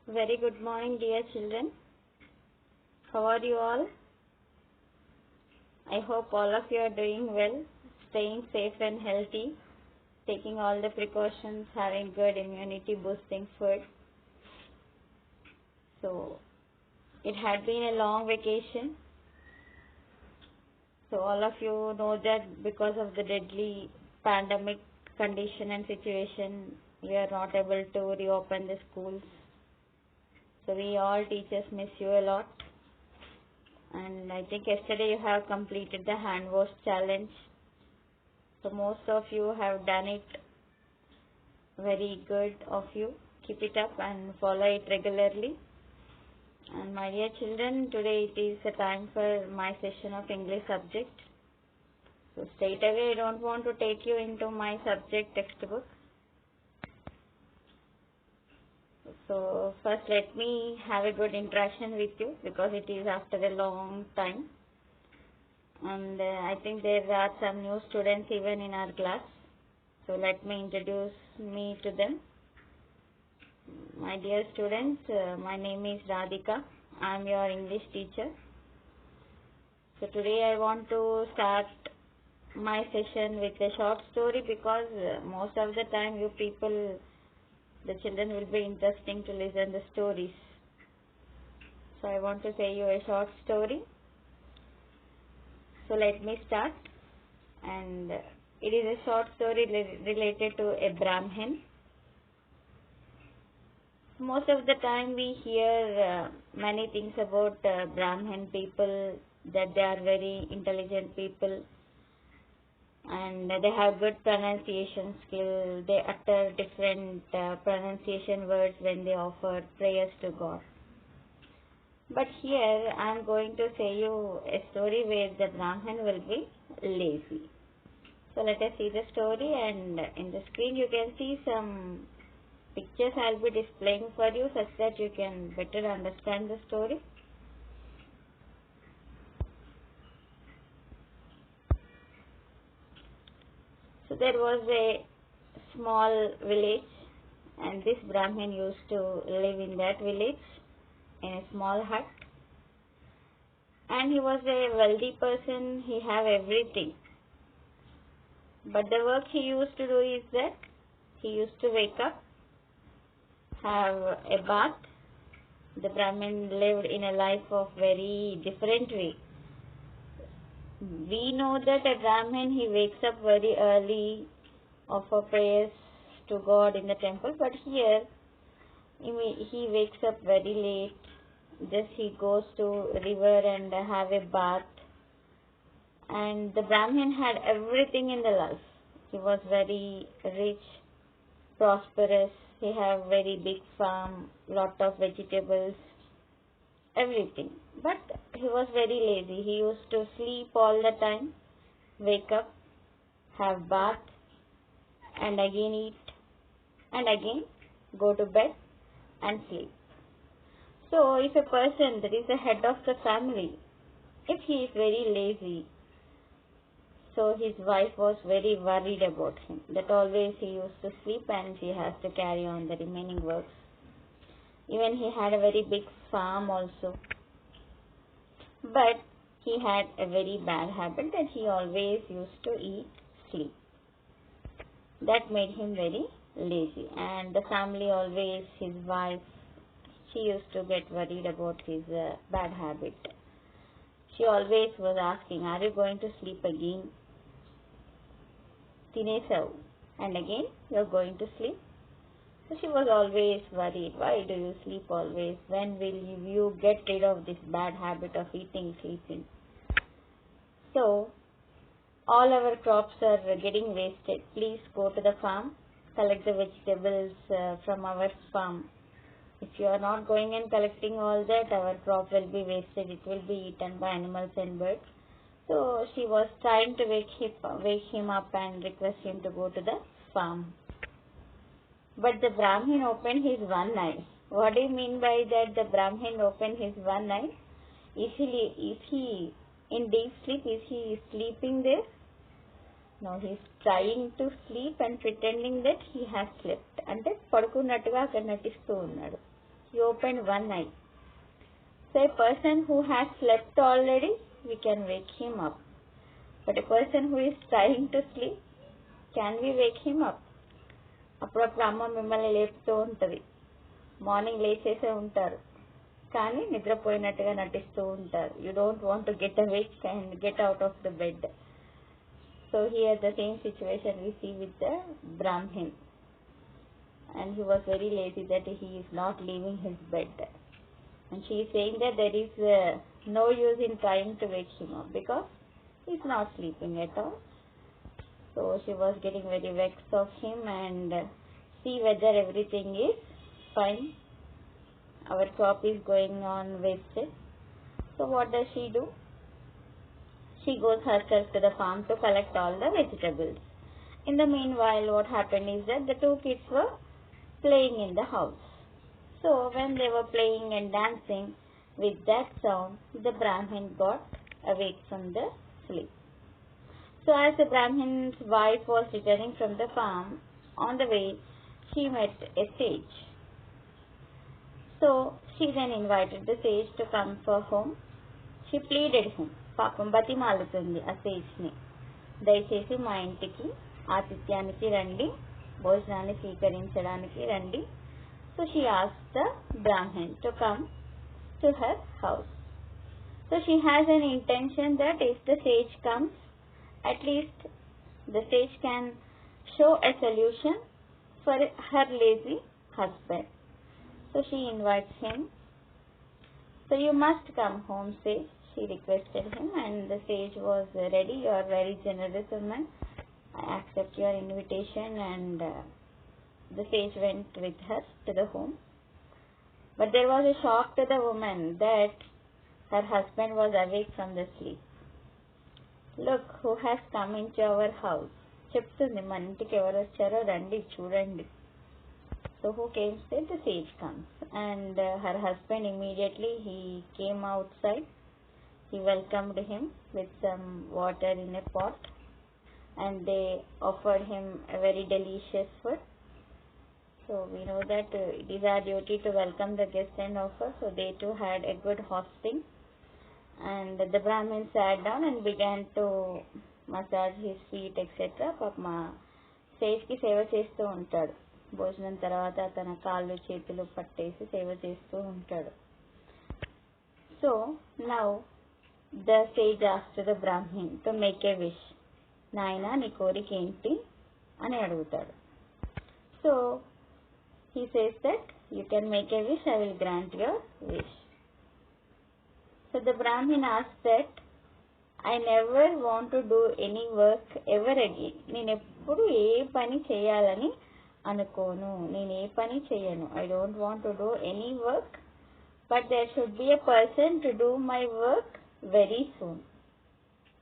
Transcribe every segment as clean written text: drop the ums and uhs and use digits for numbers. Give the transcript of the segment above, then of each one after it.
Very good morning, dear children. How are you all? I hope all of you are doing well, staying safe and healthy, taking all the precautions, having good immunity boosting food. So, it had been a long vacation. So, all of you know that because of the deadly pandemic condition and situation, we are not able to reopen the schools. So, we all teachers miss you a lot. And I think yesterday you have completed the hand wash challenge. So most of you have done it very good of you. Keep it up and follow it regularly. And my dear children, today it is a time for my session of English subject. So straight away I don't want to take you into my subject textbook. So first let me have a good interaction with you because it is after a long time. And I think there are some new students even in our class. So let me introduce me to them. My dear students, my name is Radhika. I am your English teacher. So today I want to start my session with a short story because most of the time you people, the children will be interesting to listen the stories. So I want to say you a short story. So let me start. And it is a short story related to a Brahmin. Most of the time we hear many things about Brahmin people, that they are very intelligent people and they have good pronunciation skill. They utter different pronunciation words when they offer prayers to God. But here I am going to say you a story where the Brahmin will be lazy. So let us see the story, and in the screen you can see some pictures I will be displaying for you such that you can better understand the story. So there was a small village and this Brahmin used to live in that village in a small hut, and he was a wealthy person. He had everything, but the work he used to do is that he used to wake up, have a bath. The Brahmin lived in a life of very different way. We know that a Brahmin, he wakes up very early, offer prayers to God in the temple, but here he wakes up very late. Just he goes to river and have a bath. And the Brahmin had everything in the life. He was very rich, prosperous. He had very big farm, lot of vegetables, everything. But he was very lazy. He used to sleep all the time, wake up, have bath, and again eat, and again go to bed and sleep. So if a person that is the head of the family, if he is very lazy, so his wife was very worried about him, that always he used to sleep and she has to carry on the remaining works. Even he had a very big farm also. But he had a very bad habit that he always used to eat, sleep. That made him very lazy. And the family always, his wife, she used to get worried about his bad habit. She always was asking, are you going to sleep again? Tinesav. And again, you are going to sleep? So she was always worried. Why do you sleep always? When will you get rid of this bad habit of eating, sleeping? So, all our crops are getting wasted. Please go to the farm, collect the vegetables from our farm. If you are not going and collecting all that, our crop will be wasted. It will be eaten by animals and birds. So she was trying to wake him up and request him to go to the farm. But the Brahmin opened his one eye. What do you mean by that? The Brahmin opened his one eye. Is he in deep sleep? Is he sleeping there? No, he is trying to sleep and pretending that he has slept. అంటే పడుకున్నట్టుగా అక్కడ నటిస్తూ ఉన్నాడు. he opened one eye. So a person who has slept already, we can wake him up. But a person who is trying to sleep, can we wake him up? అప్పుడప్పుడు అమ్మ మిమ్మల్ని లేపుతూ ఉంటుంది, morning లేచేసే ఉంటారు కానీ నిద్రపోయినట్టుగా నటిస్తూ ఉంటారు. You don't want to get awake and get out of the bed. So here the same situation we see with the Brahmin, and he was very lazy that he is not leaving his bed, and she is saying that there is no use in trying to wake him up because he is not sleeping at all. So she was getting very vexed of him and see whether everything is fine. Our crop is going on wasted. So what does she do? She goes herself to the farm to collect all the vegetables. In the meanwhile, what happened is that the two kids were playing in the house. So when they were playing and dancing, with that sound, the Brahmin got awake from the sleep. So as the Brahmin's wife was returning from the farm, on the way, she met a sage. So she then invited the sage to come for home. She pleaded him. పాపం బతిమాలుతుంది ఆ సేజ్ని, దయచేసి మా ఇంటికి ఆతిథ్యానికి రండి, భోజనాన్ని స్వీకరించడానికి రండి. So she asked the Brahmin to come to her house. So she has an intention that if the sage comes, at least the sage can show a solution for her lazy husband. So she invites him. So you must come home, sage, she requested him, and the sage was ready. You are very generous woman, I accept your invitation, and the sage went with her to the home. But there was a shock to the woman that her husband was awake from the sleep. Look who has come into our house. చెప్తుంది, మన ఇంటికి ఎవరు వచ్చారో రండి చూడండి. So who came? Said the sage comes, and her husband immediately he came outside. He welcomed him with some water in a pot, and they offered him a very delicious food. So we know that it is our duty to welcome the guest and offer. So they too had a good hosting, and the Brahmin sat down and began to massage his feet, etc. పాపమా సేజ్కి సేవ చేస్తూ ఉంటాడు. భోజనం తర్వాత తన కాళ్ళు చేతులు పట్టేసి సేవ చేస్తూ ఉంటాడు. So now the sage asked the Brahmin to make a wish. నాయనా నీ కోరిక ఏంటి అని అడుగుతాడు. So he says that you can make a wish, I will grant your wish. So the Brahmin asked that I never want to do any work ever again. నేను ఎప్పుడు ఏ పని చేయాలని అనుకోను, నేను ఏ పని చేయను. I don't want to do any work, but there should be a person to do my work very soon.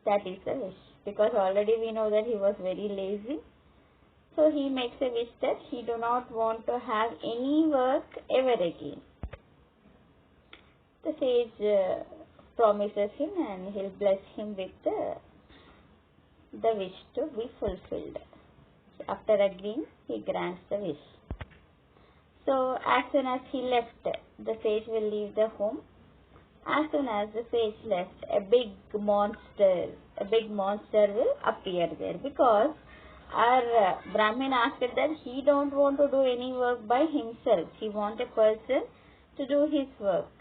That is the wish, because already we know that he was very lazy. So he makes a wish that he do not want to have any work ever again. The sage promises him and he'll bless him with the wish to be fulfilled. After agreeing, he grants the wish. So as soon as he left, the sage will leave the home. As soon as the sage left, a big monster will appear there, because our Brahmin asked that he don't want to do any work by himself. He wants a person to do his work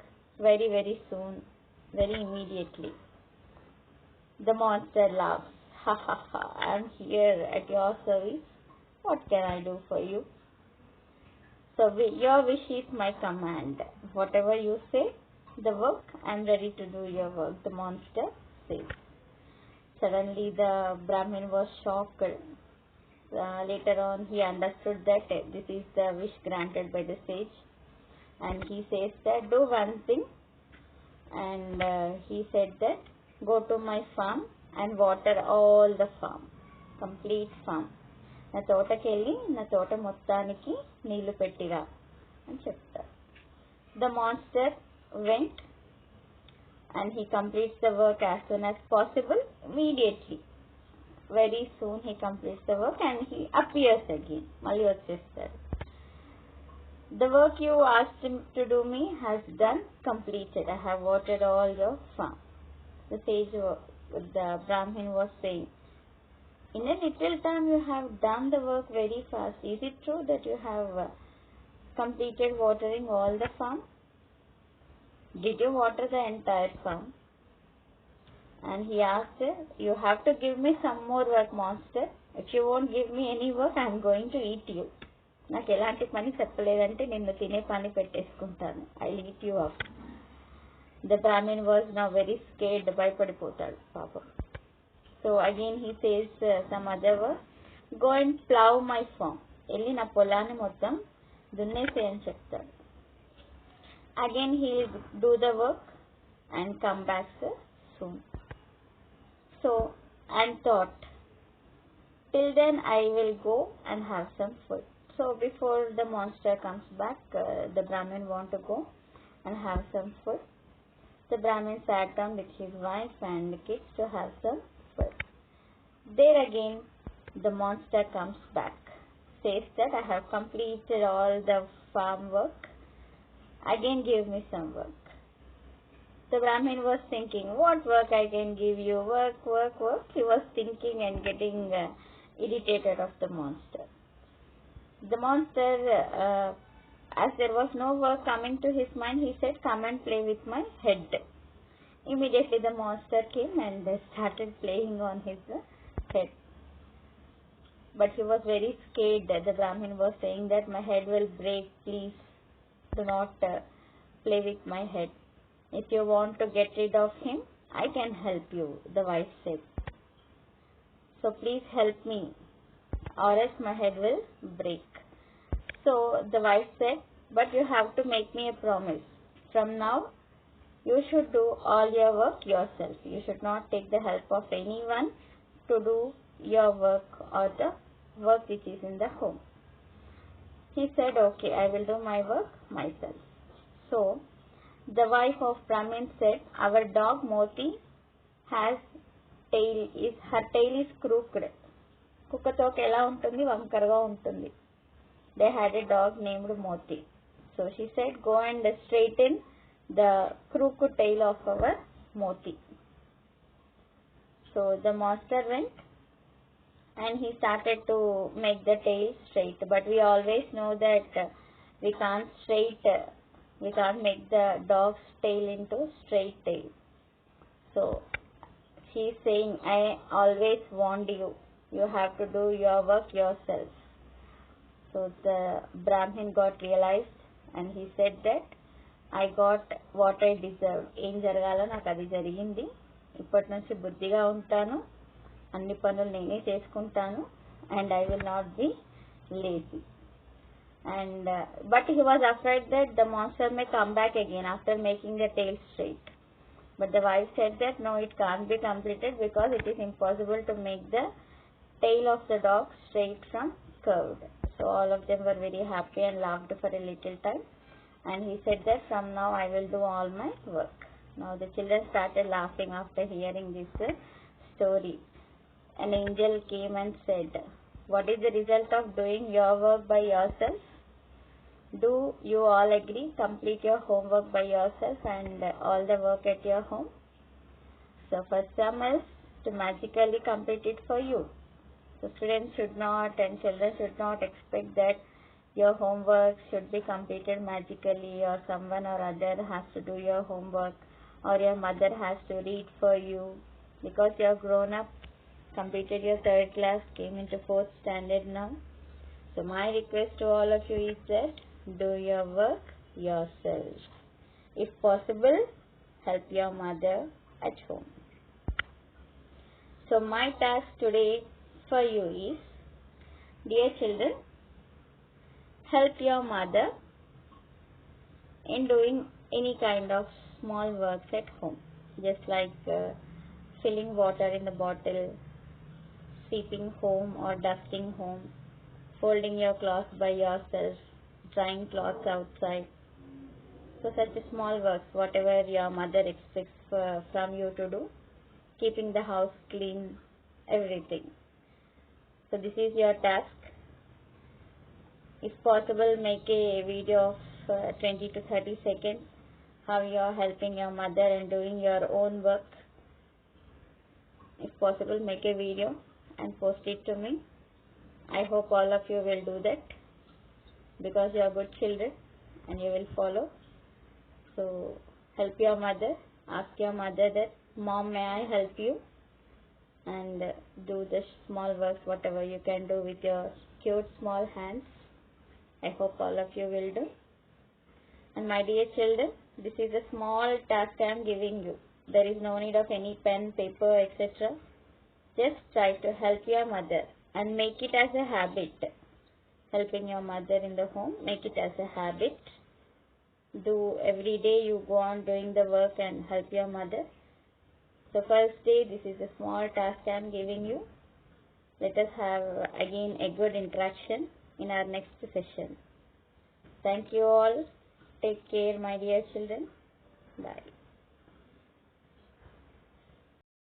very, very soon, very immediately. The monster laughs. Ha ha ha, I am here at your service. What can I do for you? So your wish is my command. Whatever you say, the work, I am ready to do your work, the monster says. Suddenly the Brahmin was shocked. Later on he understood that this is the wish granted by the sage, and he says that do one thing, and he said that go to my farm and water all the farm, complete farm. నా తోటకెళ్ళి నా తోట మొత్తానికి నీళ్లు పెట్టిరా అని చెప్తారు. The monster went and he completes the work as soon as possible, immediately. Very soon he completes the work and he appears again. మళ్ళీ వచ్చేస్తాడు. The work you asked him to do me has done, completed. I have watered all your farm. The sage, the Brahmin was saying, in a little time you have done the work very fast. Is it true that you have completed watering all the farm? Did you water the entire farm? And he asked, you have to give me some more work, monster. If you won't give me any work, I am going to eat you. నాకు ఎలాంటి పని చెప్పలేదంటే నిన్ను తినే పని పెట్టేసుకుంటాను. I'll eat you up. The Brahmin was now very scared. భయపడిపోతాడు పాపం. So again he says some other word. Go and plow my farm. వెళ్ళి నా పొలాన్ని మొత్తం దున్నేసేయని చెప్తాడు. Again he will do the work and come back soon. So and thought, till then I will go and have some food. So before the monster comes back, the Brahmin want to go and have some food. The Brahmin sat down with his wife and the kids to have some food. There again the monster comes back, says that I have completed all the farm work. Again give me some work. The Brahmin was thinking, what work I can give you? Work, work, work. He was thinking and getting irritated of the monster. The monster, as there was no work coming to his mind, he said, come and play with my head. Immediately the monster came and started playing on his head. But he was very scared. The Brahmin was saying that my head will break, please do not play with my head. If you want to get rid of him, I can help you, the wife said. So please help me, or else my head will break. So the wife said, but you have to make me a promise. From now, you should do all your work yourself. You should not take the help of anyone to do your work or the work which is in the home. He said, okay, I will do my work myself. So the wife of Brahmin said, our dog Moti has her tail is crooked. కుక్క తోక ఎలా ఉంటుంది, వంకరగా ఉంటుంది. They had a dog named Moti. So she said, go and straighten the crooked tail of our Moti. So the master went and he started to make the tail straight. But we always know that we can't make the dog's tail into straight tail. So she is saying, I always warned you. You have to do your work yourself. So the Brahmin got realized and he said that I got what I deserved. ఏం జరగాలో నాకు అది జరిగింది. ఇప్పటి నుంచి బుద్ధిగా ఉంటాను, అన్ని పనులు నేనే చేసుకుంటాను, and I will not be lazy. And but he was afraid that the monster may come back again after making the tail straight. But the wife said that no, it can't be completed because it is impossible to make the tail of the dog straight from curved. So all of them were very happy and laughed for a little time. And he said that from now I will do all my work. Now the children started laughing after hearing this story. An angel came and said, what is the result of doing your work by yourself? Do you all agree? Complete your homework by yourself and all the work at your home. So for some else to magically complete it for you. So students should not and children should not expect that your homework should be completed magically, or someone or other has to do your homework, or your mother has to read for you because you are grown up, completed your 3rd class, came into 4th standard now. So my request to all of you is that do your work yourself. If possible, help your mother at home. So my task today for you is, dear children, help your mother in doing any kind of small works at home, just like filling water in the bottle, sweeping home or dusting home, folding your clothes by yourself, drying clothes outside. So such small works, whatever your mother expects from you to do, keeping the house clean, everything. So this is your task. If possible, make a video of 20 to 30 seconds how you are helping your mother and doing your own work. If possible, make a video and post it to me. I hope all of you will do that because you are good children and you will follow. So help your mother. Ask your mother that, Mom, may I help you? And do the small works, whatever you can do with your cute small hands. I hope all of you will do. And my dear children, this is a small task I am giving you. There is no need of any pen, paper, etc. Just try to help your mother and make it as a habit. Helping your mother in the home, make it as a habit. Do every day, you go on doing the work and help your mother. So first day, this is a small task I am giving you. Let us have again a good interaction in our next session. Thank you all. Take care, my dear children. Bye.